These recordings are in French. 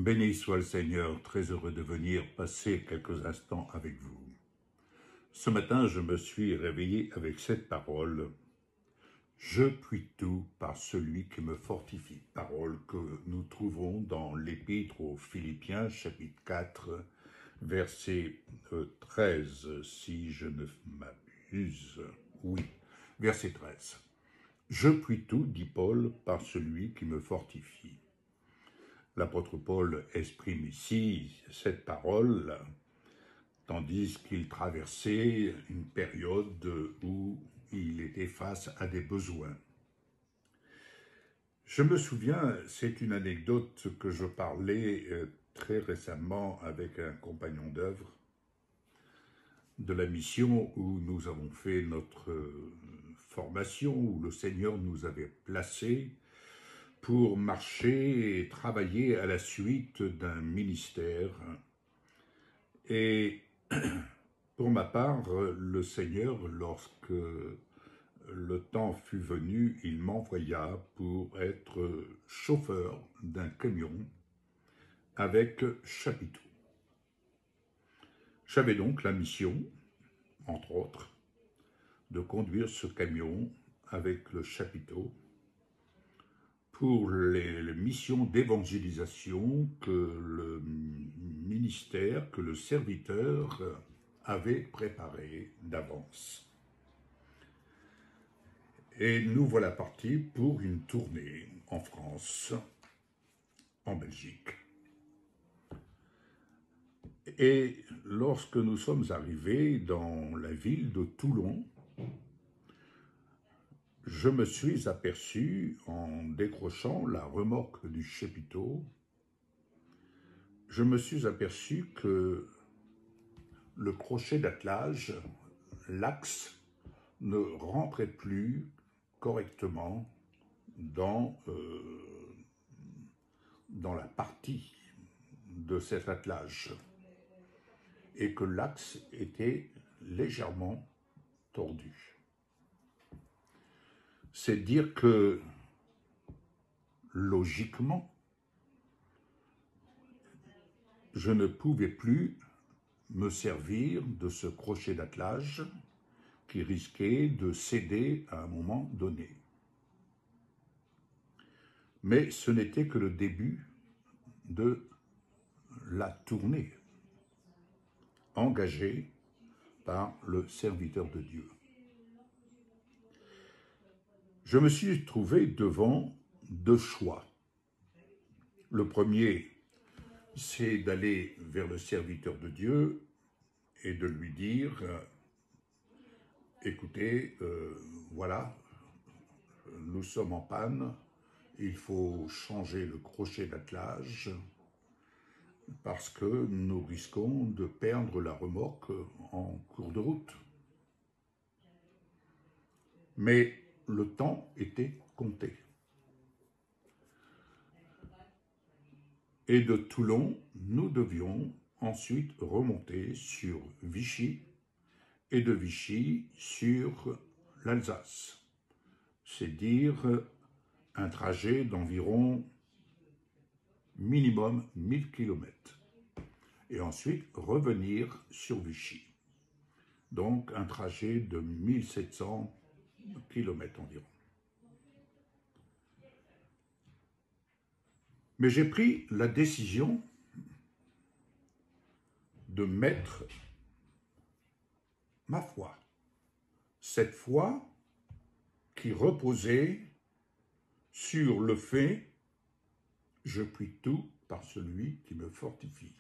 Béni soit le Seigneur, très heureux de venir passer quelques instants avec vous. Ce matin, je me suis réveillé avec cette parole. Je puis tout par celui qui me fortifie. Parole que nous trouvons dans l'Épître aux Philippiens, chapitre 4, verset 13, si je ne m'abuse. Oui, verset 13. Je puis tout, dit Paul, par celui qui me fortifie. L'apôtre Paul exprime ici cette parole, tandis qu'il traversait une période où il était face à des besoins. Je me souviens, c'est une anecdote que je parlais très récemment avec un compagnon d'œuvre, de la mission où nous avons fait notre formation, où le Seigneur nous avait placés pour marcher et travailler à la suite d'un ministère. Et pour ma part, le Seigneur, lorsque le temps fut venu, il m'envoya pour être chauffeur d'un camion avec chapiteau. J'avais donc la mission, entre autres, de conduire ce camion avec le chapiteau pour les missions d'évangélisation que le ministère, que le serviteur avait préparé d'avance. Et nous voilà partis pour une tournée en France, en Belgique. Et lorsque nous sommes arrivés dans la ville de Toulon, je me suis aperçu, en décrochant la remorque du chapiteau, je me suis aperçu que le crochet d'attelage, l'axe, ne rentrait plus correctement dans la partie de cet attelage et que l'axe était légèrement tordu. C'est dire que, logiquement, je ne pouvais plus me servir de ce crochet d'attelage qui risquait de céder à un moment donné. Mais ce n'était que le début de la tournée engagée par le serviteur de Dieu. Je me suis trouvé devant deux choix. Le premier, c'est d'aller vers le serviteur de Dieu et de lui dire « Écoutez, voilà, nous sommes en panne, il faut changer le crochet d'attelage parce que nous risquons de perdre la remorque en cours de route. » Mais le temps était compté. Et de Toulon, nous devions ensuite remonter sur Vichy et de Vichy sur l'Alsace. C'est dire un trajet d'environ minimum 1000 km. Et ensuite revenir sur Vichy. Donc un trajet de 1700 km environ. Mais j'ai pris la décision de mettre ma foi, cette foi qui reposait sur le fait « je puis tout par celui qui me fortifie ».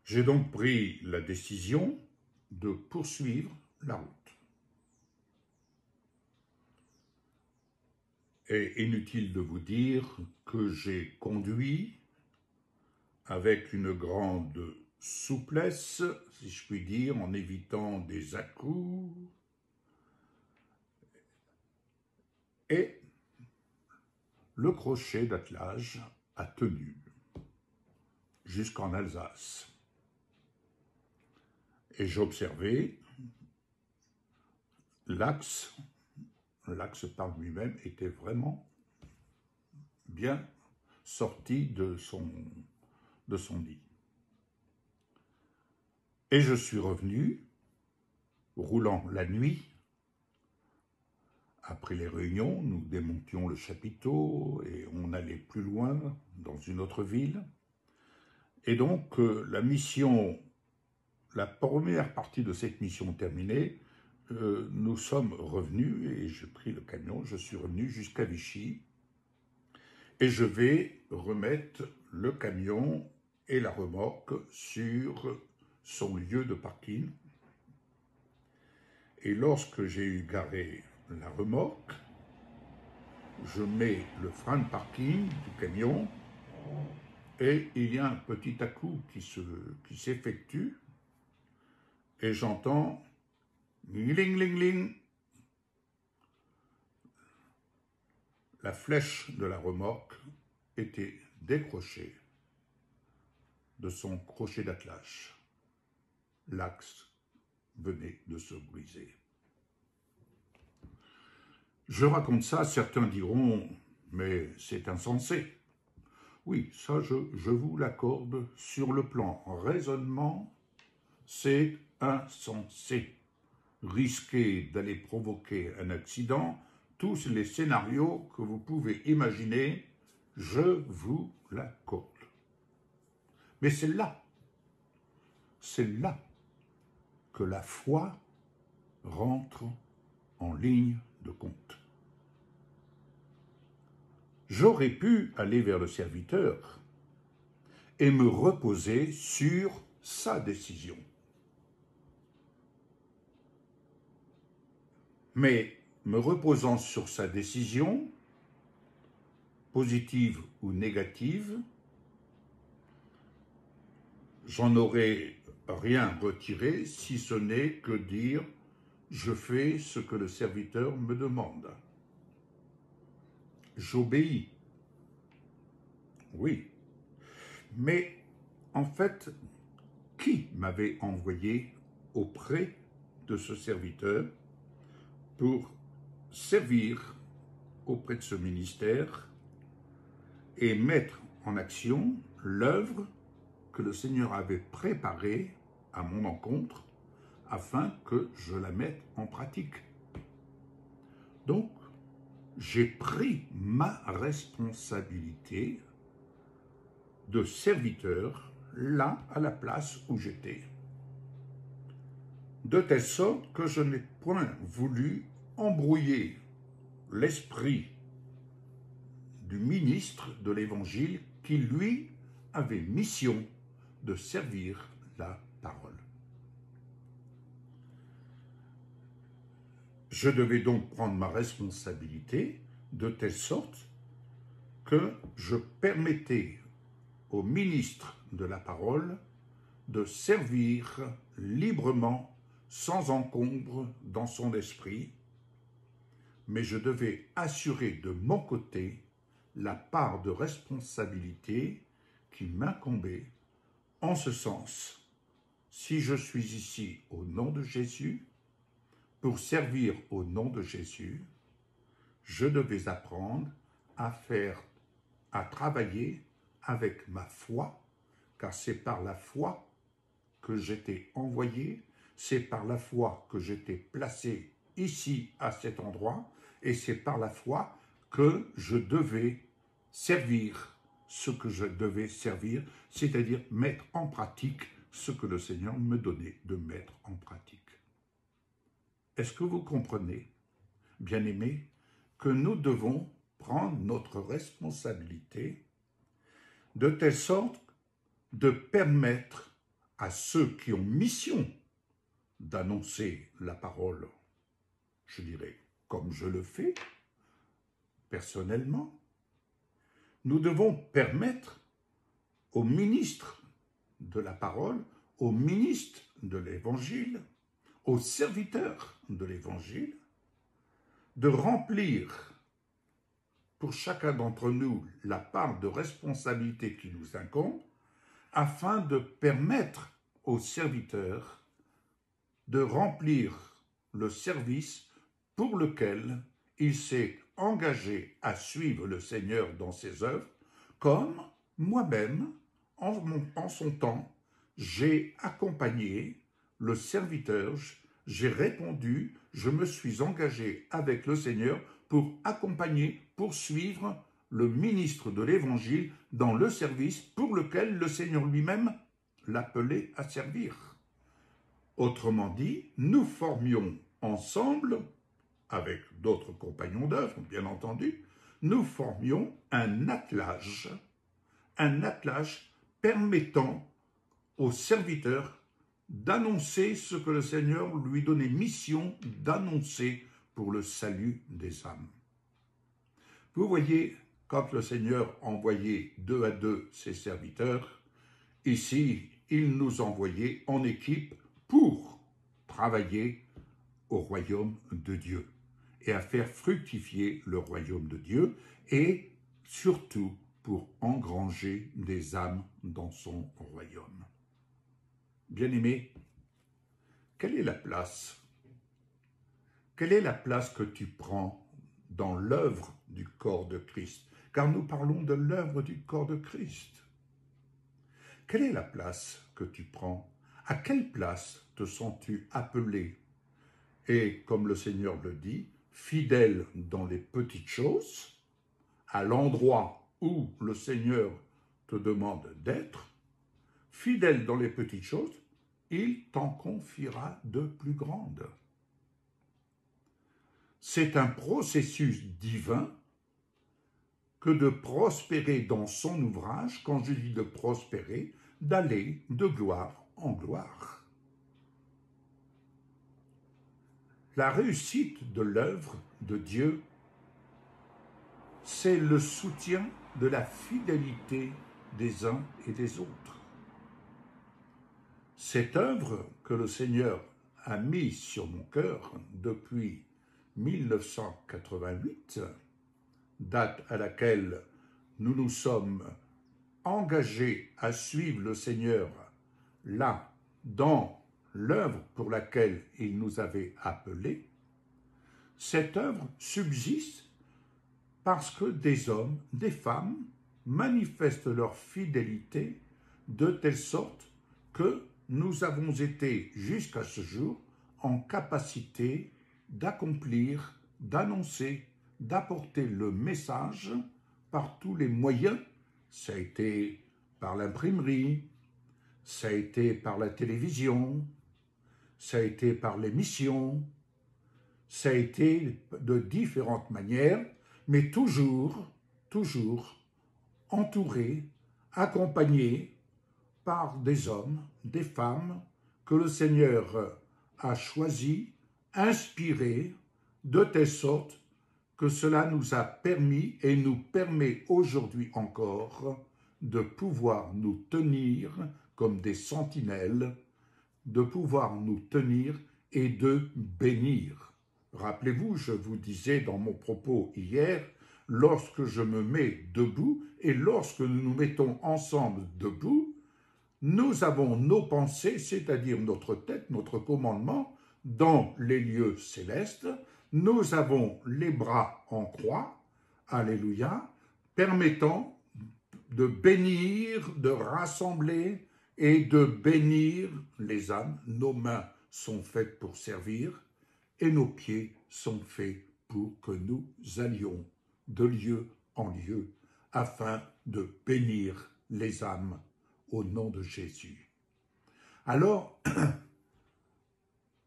J'ai donc pris la décision de poursuivre la route. Et inutile de vous dire que j'ai conduit avec une grande souplesse, si je puis dire, en évitant des à-coups. Et le crochet d'attelage a tenu jusqu'en Alsace. Et j'observais l'axe par lui-même était vraiment bien sorti de son lit. Et je suis revenu, roulant la nuit. Après les réunions, nous démontions le chapiteau et on allait plus loin dans une autre ville. Et donc, la première partie de cette mission terminée, nous sommes revenus et j'ai pris le camion, je suis revenu jusqu'à Vichy et je vais remettre le camion et la remorque sur son lieu de parking. Et lorsque j'ai eu garé la remorque, je mets le frein de parking du camion et il y a un petit à-coup qui s'effectue et j'entends ling ling ling. La flèche de la remorque était décrochée de son crochet d'attelage. L'axe venait de se briser. Je raconte ça, certains diront, mais c'est insensé. Oui, ça je vous l'accorde, sur le plan raisonnement, c'est insensé. Risquer d'aller provoquer un accident, tous les scénarios que vous pouvez imaginer, je vous l'accorde. Mais c'est là que la foi rentre en ligne de compte. J'aurais pu aller vers le serviteur et me reposer sur sa décision. Mais me reposant sur sa décision, positive ou négative, j'en aurais rien retiré si ce n'est que dire « je fais ce que le serviteur me demande ». J'obéis. Oui. Mais en fait, qui m'avait envoyé auprès de ce serviteur pour servir auprès de ce ministère et mettre en action l'œuvre que le Seigneur avait préparée à mon encontre afin que je la mette en pratique. Donc, j'ai pris ma responsabilité de serviteur là à la place où j'étais, de telle sorte que je n'ai point voulu embrouiller l'esprit du ministre de l'Évangile qui, lui, avait mission de servir la parole. Je devais donc prendre ma responsabilité de telle sorte que je permettais au ministre de la parole de servir librement, sans encombre dans son esprit, mais je devais assurer de mon côté la part de responsabilité qui m'incombait, en ce sens, si je suis ici au nom de Jésus, pour servir au nom de Jésus, je devais apprendre à travailler avec ma foi, car c'est par la foi que j'étais envoyé, c'est par la foi que j'étais placé ici, à cet endroit, et c'est par la foi que je devais servir ce que je devais servir, c'est-à-dire mettre en pratique ce que le Seigneur me donnait de mettre en pratique. Est-ce que vous comprenez, bien-aimés, que nous devons prendre notre responsabilité de telle sorte de permettre à ceux qui ont mission d'annoncer la parole, je dirais, comme je le fais personnellement, nous devons permettre aux ministres de la parole, aux ministres de l'Évangile, aux serviteurs de l'Évangile, de remplir pour chacun d'entre nous la part de responsabilité qui nous incombe, afin de permettre aux serviteurs de remplir le service pour lequel il s'est engagé à suivre le Seigneur dans ses œuvres, comme moi-même, en son temps, j'ai accompagné le serviteur, j'ai répondu, je me suis engagé avec le Seigneur pour accompagner, pour suivre le ministre de l'Évangile dans le service pour lequel le Seigneur lui-même l'appelait à servir. Autrement dit, nous formions ensemble, avec d'autres compagnons d'œuvre, bien entendu, nous formions un attelage permettant au serviteur d'annoncer ce que le Seigneur lui donnait mission d'annoncer pour le salut des âmes. Vous voyez, quand le Seigneur envoyait 2 à 2 ses serviteurs, ici, il nous envoyait en équipe pour travailler au royaume de Dieu et à faire fructifier le royaume de Dieu et surtout pour engranger des âmes dans son royaume. Bien-aimé, quelle est la place? Quelle est la place que tu prends dans l'œuvre du corps de Christ? Car nous parlons de l'œuvre du corps de Christ. Quelle est la place que tu prends? À quelle place te sens-tu appelé? Et comme le Seigneur le dit, fidèle dans les petites choses, à l'endroit où le Seigneur te demande d'être, fidèle dans les petites choses, il t'en confiera de plus grandes. C'est un processus divin que de prospérer dans son ouvrage, quand je dis de prospérer, d'aller de gloire en gloire. La réussite de l'œuvre de Dieu, c'est le soutien de la fidélité des uns et des autres. Cette œuvre que le Seigneur a mise sur mon cœur depuis 1988, date à laquelle nous nous sommes engagés à suivre le Seigneur là, dans l'œuvre pour laquelle il nous avait appelés, cette œuvre subsiste parce que des hommes, des femmes manifestent leur fidélité de telle sorte que nous avons été jusqu'à ce jour en capacité d'accomplir, d'annoncer, d'apporter le message par tous les moyens. Ça a été par l'imprimerie, ça a été par la télévision, ça a été par l'émission, ça a été de différentes manières, mais toujours entouré, accompagné par des hommes, des femmes que le Seigneur a choisis, inspirés, de telle sorte que cela nous a permis et nous permet aujourd'hui encore de pouvoir nous tenir comme des sentinelles, de pouvoir nous tenir et de bénir. Rappelez-vous, je vous disais dans mon propos hier, lorsque je me mets debout et lorsque nous nous mettons ensemble debout, nous avons nos pensées, c'est-à-dire notre tête, notre commandement, dans les lieux célestes. Nous avons les bras en croix, alléluia, permettant de bénir, de rassembler et de bénir les âmes. Nos mains sont faites pour servir et nos pieds sont faits pour que nous allions de lieu en lieu afin de bénir les âmes au nom de Jésus. Alors,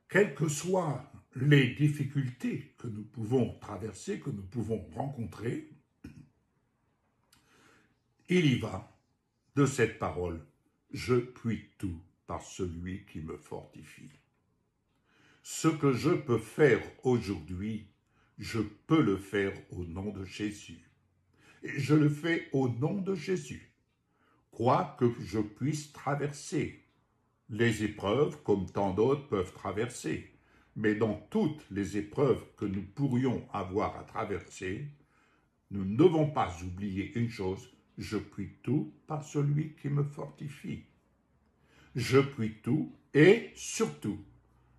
quelles que soient les difficultés que nous pouvons traverser, que nous pouvons rencontrer, il y va de cette parole « Je puis tout par celui qui me fortifie ». Ce que je peux faire aujourd'hui, je peux le faire au nom de Jésus. Et je le fais au nom de Jésus. Quoi que je puisse traverser les épreuves comme tant d'autres peuvent traverser, mais dans toutes les épreuves que nous pourrions avoir à traverser, nous ne devons pas oublier une chose, je puis tout par celui qui me fortifie. Je puis tout et surtout,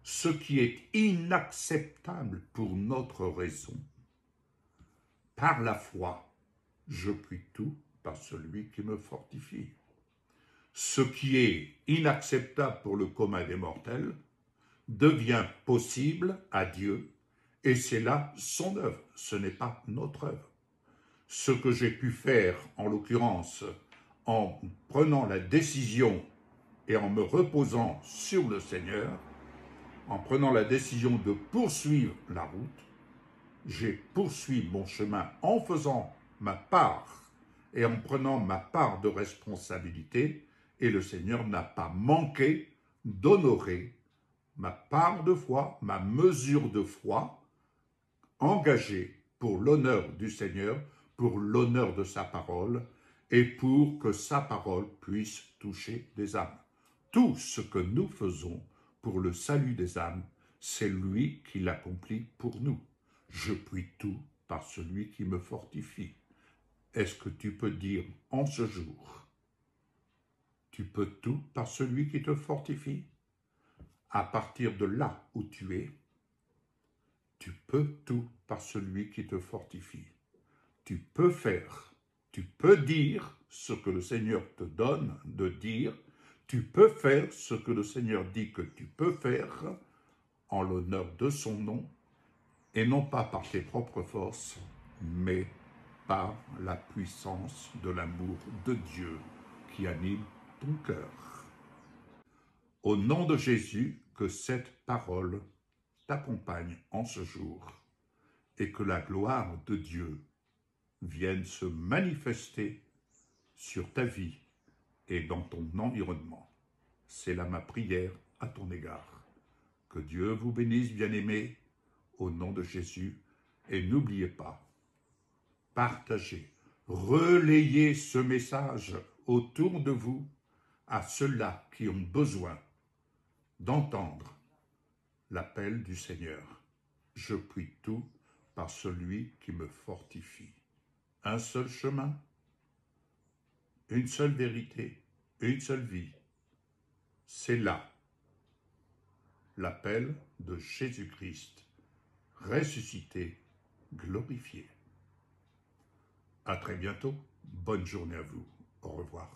ce qui est inacceptable pour notre raison, par la foi, je puis tout par celui qui me fortifie. Ce qui est inacceptable pour le commun des mortels devient possible à Dieu, et c'est là son œuvre, ce n'est pas notre œuvre. Ce que j'ai pu faire, en l'occurrence, en prenant la décision et en me reposant sur le Seigneur, en prenant la décision de poursuivre la route, j'ai poursuivi mon chemin en faisant ma part et en prenant ma part de responsabilité, et le Seigneur n'a pas manqué d'honorer ma part de foi, ma mesure de foi, engagée pour l'honneur du Seigneur, pour l'honneur de sa parole, et pour que sa parole puisse toucher des âmes. Tout ce que nous faisons pour le salut des âmes, c'est lui qui l'accomplit pour nous. Je puis tout par celui qui me fortifie. Est-ce que tu peux dire en ce jour, tu peux tout par celui qui te fortifie? À partir de là où tu es, tu peux tout par celui qui te fortifie. Tu peux faire, tu peux dire ce que le Seigneur te donne de dire, tu peux faire ce que le Seigneur dit que tu peux faire en l'honneur de son nom, et non pas par tes propres forces, mais par la puissance de l'amour de Dieu qui anime ton cœur. Au nom de Jésus, que cette parole t'accompagne en ce jour et que la gloire de Dieu vienne se manifester sur ta vie et dans ton environnement. C'est là ma prière à ton égard. Que Dieu vous bénisse, bien-aimés, au nom de Jésus, et n'oubliez pas, partagez, relayez ce message autour de vous à ceux-là qui ont besoin d'entendre l'appel du Seigneur. Je puis tout par celui qui me fortifie. Un seul chemin, une seule vérité, une seule vie. C'est là l'appel de Jésus-Christ, ressuscité, glorifié. À très bientôt. Bonne journée à vous. Au revoir.